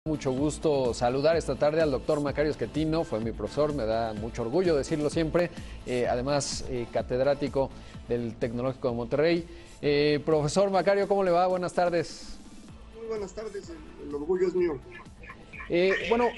Mucho gusto saludar esta tarde al doctor Macario Schettino, fue mi profesor, me da mucho orgullo decirlo siempre, además catedrático del Tecnológico de Monterrey. Profesor Macario, ¿cómo le va? Buenas tardes. Muy buenas tardes, el orgullo es mío. Bueno,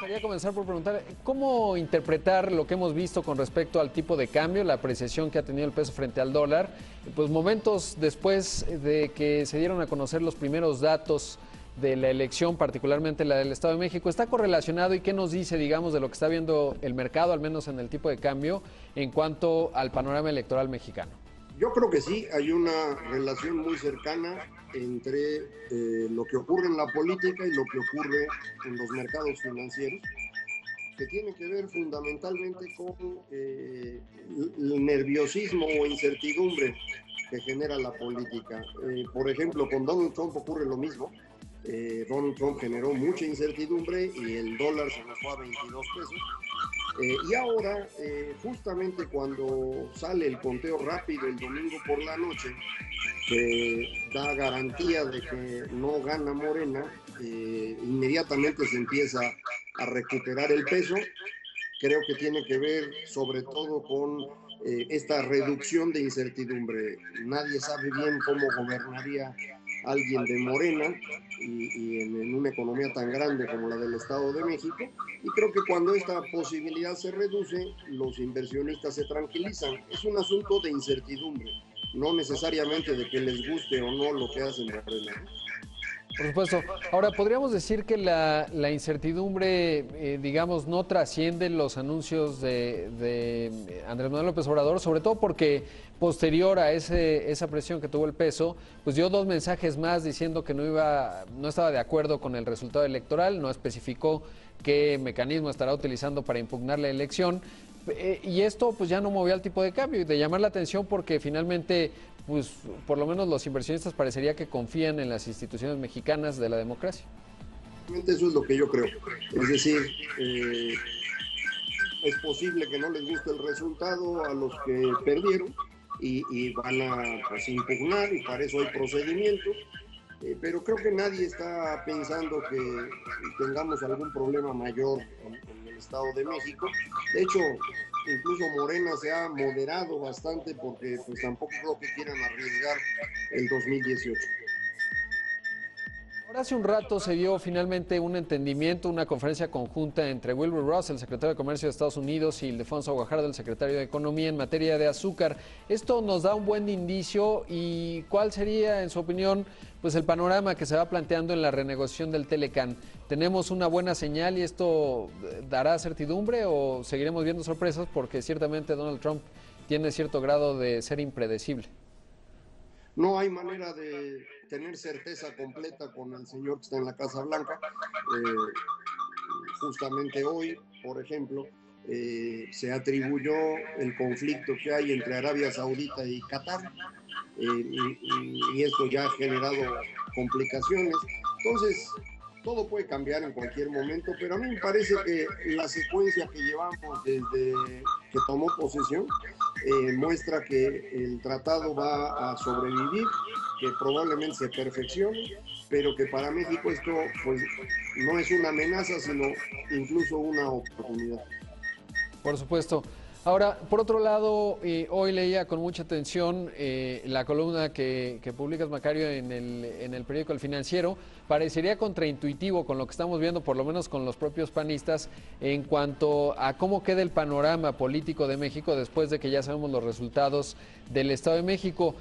quería comenzar por preguntar, ¿cómo interpretar lo que hemos visto con respecto al tipo de cambio, la apreciación que ha tenido el peso frente al dólar? Pues momentos después de que se dieron a conocer los primeros datos de la elección, particularmente la del Estado de México, ¿está correlacionado y qué nos dice, digamos, de lo que está viendo el mercado, al menos en el tipo de cambio, en cuanto al panorama electoral mexicano? Yo creo que sí, hay una relación muy cercana entre lo que ocurre en la política y lo que ocurre en los mercados financieros, que tiene que ver fundamentalmente con el nerviosismo o incertidumbre que genera la política. Por ejemplo, con Donald Trump ocurre lo mismo. Donald Trump generó mucha incertidumbre y el dólar se nos fue a 22 pesos. Y ahora, justamente cuando sale el conteo rápido el domingo por la noche, que da garantía de que no gana Morena, inmediatamente se empieza a recuperar el peso. Creo que tiene que ver sobre todo con esta reducción de incertidumbre. Nadie sabe bien cómo gobernaría alguien de Morena y en una economía tan grande como la del Estado de México, y creo que cuando esta posibilidad se reduce, los inversionistas se tranquilizan. Es un asunto de incertidumbre, no necesariamente de que les guste o no lo que hacen Morena. Por supuesto. Ahora, ¿podríamos decir que la incertidumbre, digamos, no trasciende los anuncios de Andrés Manuel López Obrador, sobre todo porque posterior a esa presión que tuvo el peso, pues dio dos mensajes más diciendo que no estaba de acuerdo con el resultado electoral, no especificó qué mecanismo estará utilizando para impugnar la elección, y esto pues ya no movió al tipo de cambio, y de llamar la atención porque finalmente pues por lo menos los inversionistas parecería que confían en las instituciones mexicanas de la democracia. Eso es lo que yo creo. Es decir, es posible que no les guste el resultado a los que perdieron y van a pues, impugnar, y para eso hay procedimientos. Pero creo que nadie está pensando que tengamos algún problema mayor en el Estado de México. De hecho, incluso Morena se ha moderado bastante porque pues tampoco creo que quieran arriesgar el 2018. Ahora hace un rato se dio finalmente un entendimiento, una conferencia conjunta entre Wilbur Ross, el secretario de Comercio de Estados Unidos, y Ildefonso Guajardo, el secretario de Economía, en materia de azúcar. Esto nos da un buen indicio. ¿Y cuál sería, en su opinión, pues el panorama que se va planteando en la renegociación del Telecán? ¿Tenemos una buena señal y esto dará certidumbre o seguiremos viendo sorpresas? Porque ciertamente Donald Trump tiene cierto grado de ser impredecible. No hay manera de tener certeza completa con el señor que está en la Casa Blanca. Justamente hoy, por ejemplo, se atribuyó el conflicto que hay entre Arabia Saudita y Qatar, y esto ya ha generado complicaciones. Entonces, todo puede cambiar en cualquier momento, pero a mí me parece que la secuencia que llevamos desde que tomó posesión muestra que el tratado va a sobrevivir, que probablemente se perfeccione, pero que para México esto pues no es una amenaza, sino incluso una oportunidad. Por supuesto. Ahora, por otro lado, hoy leía con mucha atención la columna que publicas, Macario, en el periódico El Financiero. Parecería contraintuitivo con lo que estamos viendo, por lo menos con los propios panistas, en cuanto a cómo queda el panorama político de México después de que ya sabemos los resultados del Estado de México.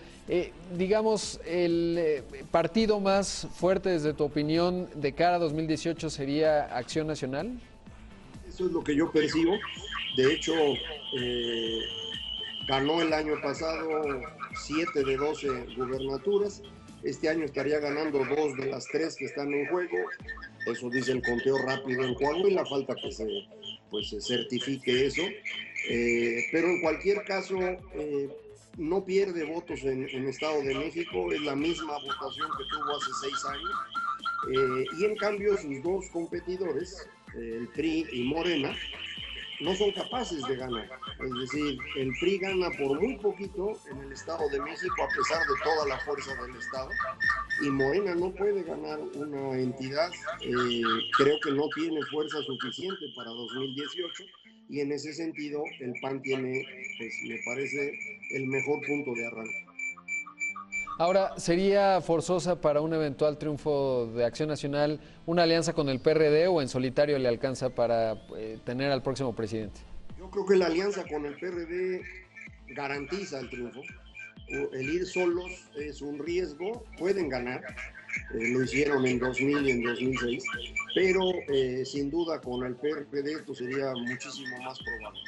Digamos, el partido más fuerte, desde tu opinión, de cara a 2018 sería Acción Nacional. Eso es lo que yo percibo. De hecho, ganó el año pasado 7 de 12 gubernaturas. Este año estaría ganando 2 de las 3 que están en juego. Eso dice el conteo rápido en Coahuila, falta que se certifique eso. Pero en cualquier caso, no pierde votos en Estado de México. Es la misma votación que tuvo hace 6 años. Y en cambio, sus dos competidores, el PRI y Morena, no son capaces de ganar. Es decir, el PRI gana por muy poquito en el Estado de México a pesar de toda la fuerza del Estado, y Morena no puede ganar una entidad, creo que no tiene fuerza suficiente para 2018, y en ese sentido el PAN tiene, pues, me parece, el mejor punto de arranque. Ahora, ¿sería forzosa para un eventual triunfo de Acción Nacional una alianza con el PRD o en solitario le alcanza para tener al próximo presidente? Yo creo que la alianza con el PRD garantiza el triunfo. El ir solos es un riesgo, pueden ganar, lo hicieron en 2000 y en 2006, pero sin duda con el PRD esto sería muchísimo más probable.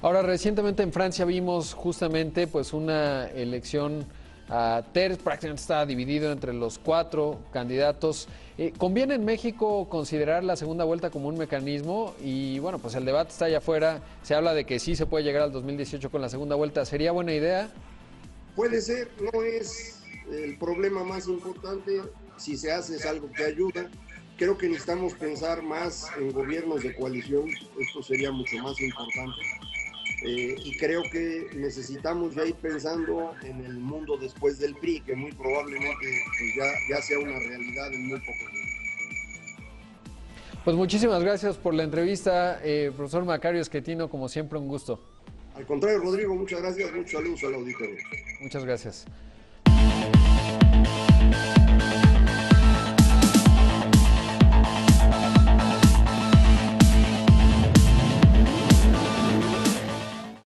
Ahora, recientemente en Francia vimos justamente pues una elección a tercios, prácticamente está dividido entre los 4 candidatos. ¿Conviene en México considerar la segunda vuelta como un mecanismo? Y bueno, pues el debate está allá afuera, se habla de que sí se puede llegar al 2018 con la segunda vuelta. ¿Sería buena idea? Puede ser, no es el problema más importante, si se hace es algo que ayuda. Creo que necesitamos pensar más en gobiernos de coalición, esto sería mucho más importante. Y creo que necesitamos ya ir pensando en el mundo después del PRI, que muy probablemente pues ya sea una realidad en muy poco tiempo. Pues muchísimas gracias por la entrevista, profesor Macario Schettino, como siempre un gusto. Al contrario, Rodrigo, muchas gracias, muchos saludos al auditorio. Muchas gracias.